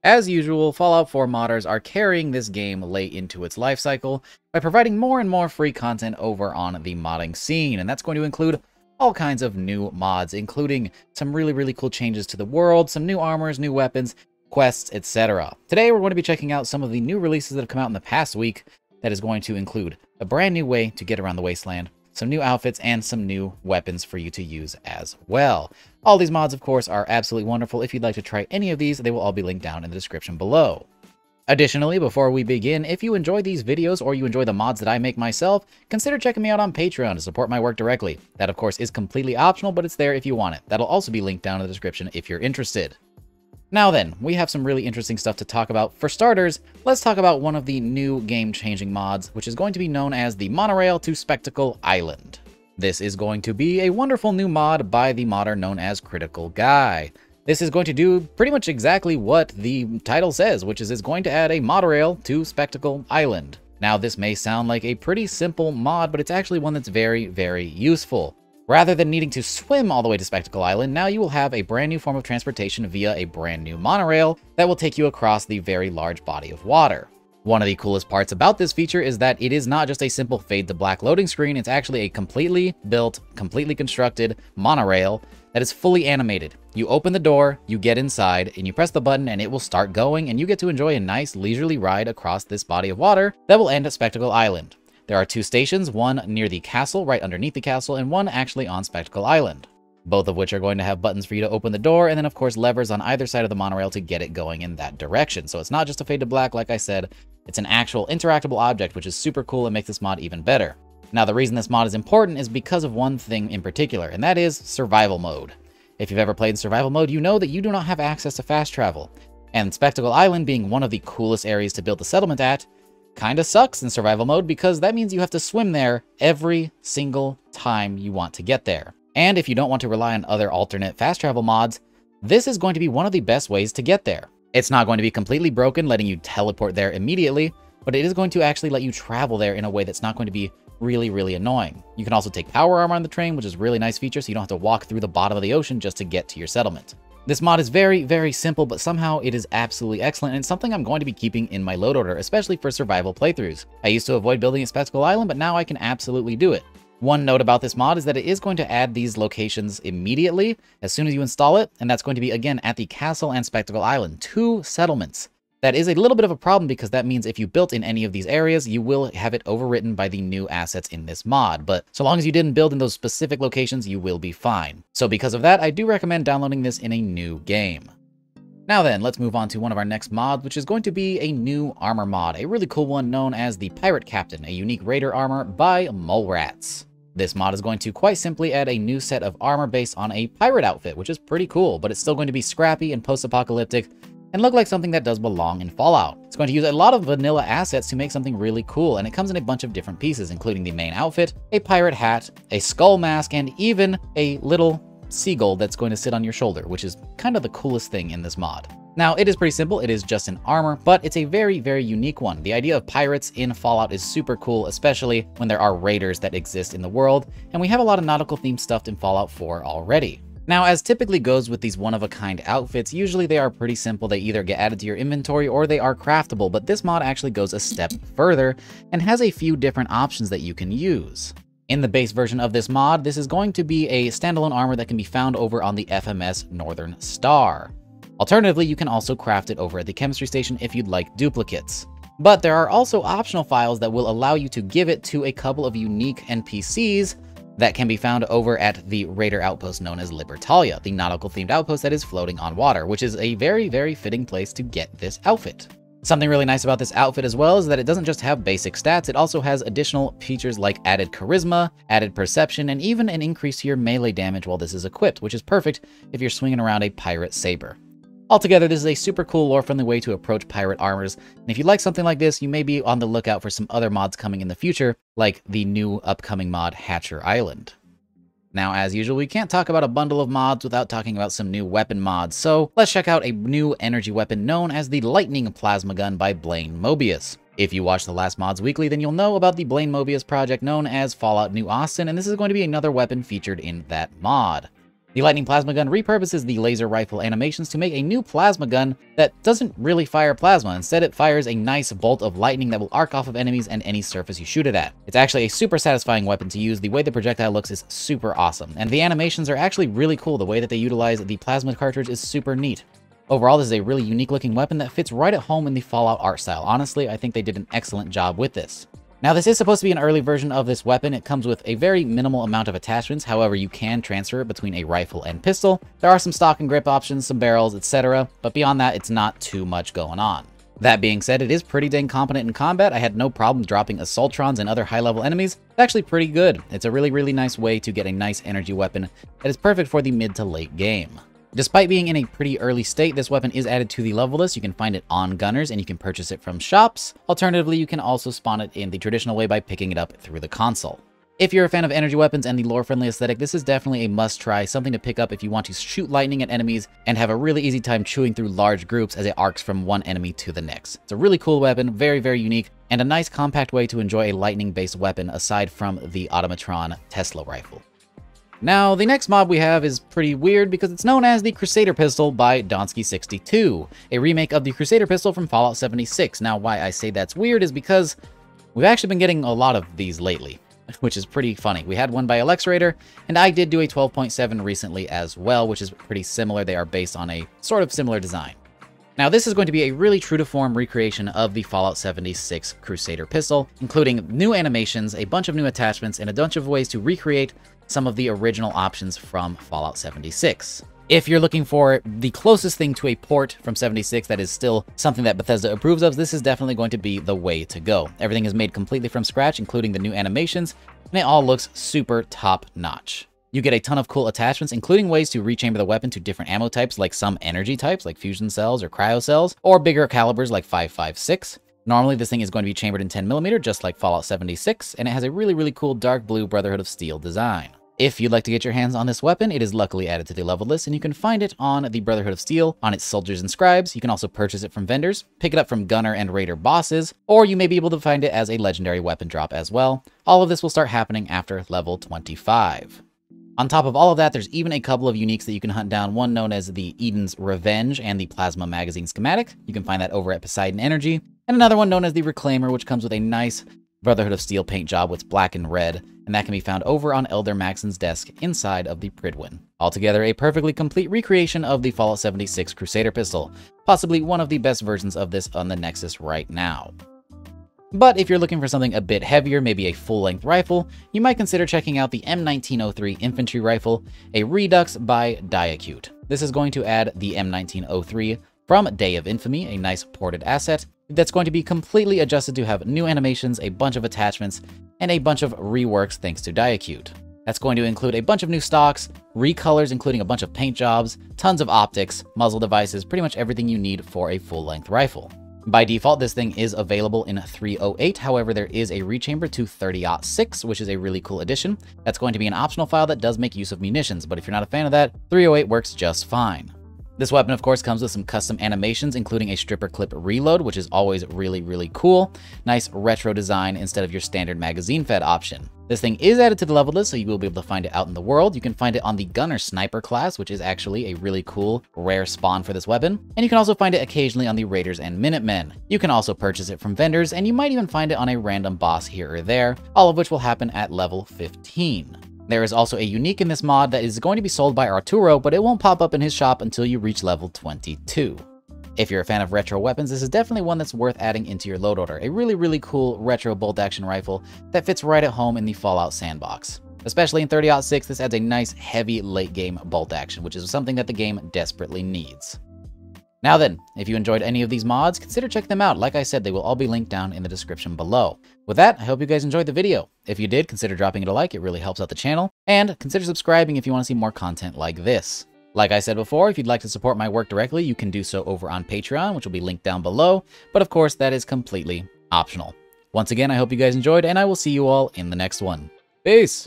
As usual, Fallout 4 modders are carrying this game late into its life cycle by providing more and more free content over on the modding scene, and that's going to include all kinds of new mods, including some really cool changes to the world, some new armors, new weapons, quests, etc. Today we're going to be checking out some of the new releases that have come out in the past week that is going to include a brand new way to get around the wasteland, some new outfits, and some new weapons for you to use as well. All these mods, of course, are absolutely wonderful. If you'd like to try any of these, they will all be linked down in the description below. Additionally, before we begin, if you enjoy these videos or you enjoy the mods that I make myself, consider checking me out on Patreon to support my work directly. That, of course, is completely optional, but it's there if you want it. That'll also be linked down in the description if you're interested. Now then, we have some really interesting stuff to talk about. For starters, let's talk about one of the new game-changing mods, which is going to be known as the Monorail to Spectacle Island. This is going to be a wonderful new mod by the modder known as KriticalGuy. This is going to do pretty much exactly what the title says, which is it's going to add a monorail to Spectacle Island. Now, this may sound like a pretty simple mod, but it's actually one that's very useful. Rather than needing to swim all the way to Spectacle Island, now you will have a brand new form of transportation via a brand new monorail that will take you across the very large body of water. One of the coolest parts about this feature is that it is not just a simple fade to black loading screen, it's actually a completely built, completely constructed monorail that is fully animated. You open the door, you get inside, and you press the button and it will start going, and you get to enjoy a nice leisurely ride across this body of water that will end at Spectacle Island. There are two stations, one near the castle, right underneath the castle, and one actually on Spectacle Island. Both of which are going to have buttons for you to open the door, and then of course levers on either side of the monorail to get it going in that direction. So it's not just a fade to black, like I said, it's an actual interactable object, which is super cool and makes this mod even better. Now, the reason this mod is important is because of one thing in particular, and that is survival mode. If you've ever played in survival mode, you know that you do not have access to fast travel. And Spectacle Island, being one of the coolest areas to build the settlement at, kinda sucks in survival mode because that means you have to swim there every single time you want to get there. And if you don't want to rely on other alternate fast travel mods, this is going to be one of the best ways to get there. It's not going to be completely broken, letting you teleport there immediately, but it is going to actually let you travel there in a way that's not going to be really annoying. You can also take power armor on the train, which is a really nice feature, so you don't have to walk through the bottom of the ocean just to get to your settlement. This mod is very simple, but somehow it is absolutely excellent, and it's something I'm going to be keeping in my load order, especially for survival playthroughs. I used to avoid building at Spectacle Island, but now I can absolutely do it. One note about this mod is that it is going to add these locations immediately as soon as you install it, and that's going to be, again, at the castle and Spectacle Island, two settlements. That is a little bit of a problem because that means if you built in any of these areas, you will have it overwritten by the new assets in this mod. But so long as you didn't build in those specific locations, you will be fine. So because of that, I do recommend downloading this in a new game. Now then, let's move on to one of our next mods, which is going to be a new armor mod, a really cool one known as the Pirate Captain, a unique raider armor by molerats. This mod is going to quite simply add a new set of armor based on a pirate outfit, which is pretty cool, but it's still going to be scrappy and post-apocalyptic, and look like something that does belong in Fallout. It's going to use a lot of vanilla assets to make something really cool, and it comes in a bunch of different pieces, including the main outfit, a pirate hat, a skull mask, and even a little seagull that's going to sit on your shoulder, which is kind of the coolest thing in this mod. Now, it is pretty simple, it is just an armor, but it's a very unique one. The idea of pirates in Fallout is super cool, especially when there are raiders that exist in the world, and we have a lot of nautical themed stuff in Fallout 4 already. Now, as typically goes with these one-of-a-kind outfits, usually they are pretty simple. They either get added to your inventory or they are craftable, but this mod actually goes a step further and has a few different options that you can use. In the base version of this mod, this is going to be a standalone armor that can be found over on the FMS Northern Star. Alternatively, you can also craft it over at the chemistry station if you'd like duplicates. But there are also optional files that will allow you to give it to a couple of unique NPCs that can be found over at the raider outpost known as Libertalia, the nautical-themed outpost that is floating on water, which is a very fitting place to get this outfit. Something really nice about this outfit as well is that it doesn't just have basic stats, it also has additional features like added charisma, added perception, and even an increase to your melee damage while this is equipped, which is perfect if you're swinging around a pirate saber. Altogether, this is a super cool lore-friendly way to approach pirate armors, and if you like something like this, you may be on the lookout for some other mods coming in the future, like the new upcoming mod Hatcher Island. Now, as usual, we can't talk about a bundle of mods without talking about some new weapon mods, so let's check out a new energy weapon known as the Lightning Plasma Gun by BlaineMobius. If you watch the last Mods Weekly, then you'll know about the BlaineMobius project known as Fallout New Austin, and this is going to be another weapon featured in that mod. The lightning plasma gun repurposes the laser rifle animations to make a new plasma gun that doesn't really fire plasma. Instead, it fires a nice bolt of lightning that will arc off of enemies and any surface you shoot it at. It's actually a super satisfying weapon to use. The way the projectile looks is super awesome, and the animations are actually really cool. The way that they utilize the plasma cartridge is super neat. Overall, this is a really unique looking weapon that fits right at home in the Fallout art style. Honestly, I think they did an excellent job with this. Now, this is supposed to be an early version of this weapon. It comes with a very minimal amount of attachments. However, you can transfer it between a rifle and pistol. There are some stock and grip options, some barrels, etc. But beyond that, it's not too much going on. That being said, it is pretty dang competent in combat. I had no problem dropping assaultrons and other high-level enemies. It's actually pretty good. It's a really, really nice way to get a nice energy weapon that is perfect for the mid to late game. Despite being in a pretty early state, this weapon is added to the level list. You can find it on Gunners, and you can purchase it from shops. Alternatively, you can also spawn it in the traditional way by picking it up through the console. If you're a fan of energy weapons and the lore-friendly aesthetic, this is definitely a must-try, something to pick up if you want to shoot lightning at enemies and have a really easy time chewing through large groups as it arcs from one enemy to the next. It's a really cool weapon, very, very unique, and a nice compact way to enjoy a lightning-based weapon aside from the Automatron Tesla rifle. Now, the next mod we have is pretty weird because it's known as the Crusader pistol by Donsky62, a remake of the Crusader pistol from Fallout 76. Now, why I say that's weird is because we've actually been getting a lot of these lately, which is pretty funny. We had one by Alexrator, and I did do a 12.7 recently as well, which is pretty similar. They are based on a sort of similar design. Now, this is going to be a really true-to-form recreation of the Fallout 76 Crusader pistol, including new animations, a bunch of new attachments, and a bunch of ways to recreate some of the original options from Fallout 76. If you're looking for the closest thing to a port from 76 that is still something that Bethesda approves of, this is definitely going to be the way to go. Everything is made completely from scratch, including the new animations, and it all looks super top-notch. You get a ton of cool attachments, including ways to rechamber the weapon to different ammo types, like some energy types, like fusion cells or cryo cells, or bigger calibers like 5.56. Normally, this thing is going to be chambered in 10mm, just like Fallout 76, and it has a really, really cool dark blue Brotherhood of Steel design. If you'd like to get your hands on this weapon, it is luckily added to the level list, and you can find it on the Brotherhood of Steel, on its soldiers and scribes. You can also purchase it from vendors, pick it up from gunner and raider bosses, or you may be able to find it as a legendary weapon drop as well. All of this will start happening after level 25. On top of all of that, there's even a couple of uniques that you can hunt down, one known as the Eden's Revenge and the Plasma Magazine schematic. You can find that over at Poseidon Energy, and another one known as the Reclaimer, which comes with a nice Brotherhood of Steel paint job with black and red, and that can be found over on Elder Maxon's desk inside of the Pridwin. Altogether, a perfectly complete recreation of the Fallout 76 Crusader pistol, possibly one of the best versions of this on the Nexus right now. But if you're looking for something a bit heavier, maybe a full-length rifle, you might consider checking out the M1903 Infantry rifle, a Redux by Diakyuto. This is going to add the M1903 from Day of Infamy, a nice ported asset that's going to be completely adjusted to have new animations, a bunch of attachments, and a bunch of reworks thanks to Diakyuto. That's going to include a bunch of new stocks, recolors including a bunch of paint jobs, tons of optics, muzzle devices, pretty much everything you need for a full-length rifle. By default, this thing is available in 308, however, there is a rechamber to 30-06, which is a really cool addition. That's going to be an optional file that does make use of munitions, but if you're not a fan of that, 308 works just fine. This weapon, of course, comes with some custom animations, including a stripper clip reload, which is always really, really cool. Nice retro design instead of your standard magazine-fed option. This thing is added to the level list, so you will be able to find it out in the world. You can find it on the Gunner Sniper class, which is actually a really cool, rare spawn for this weapon. And you can also find it occasionally on the Raiders and Minutemen. You can also purchase it from vendors, and you might even find it on a random boss here or there, all of which will happen at level 15. There is also a unique in this mod that is going to be sold by Arturo, but it won't pop up in his shop until you reach level 22. If you're a fan of retro weapons, this is definitely one that's worth adding into your load order. A really, really cool retro bolt-action rifle that fits right at home in the Fallout sandbox. Especially in 30-06, this adds a nice, heavy late-game bolt-action, which is something that the game desperately needs. Now then, if you enjoyed any of these mods, consider checking them out. Like I said, they will all be linked down in the description below. With that, I hope you guys enjoyed the video. If you did, consider dropping it a like, it really helps out the channel. And consider subscribing if you want to see more content like this. Like I said before, if you'd like to support my work directly, you can do so over on Patreon, which will be linked down below. But of course, that is completely optional. Once again, I hope you guys enjoyed, and I will see you all in the next one. Peace!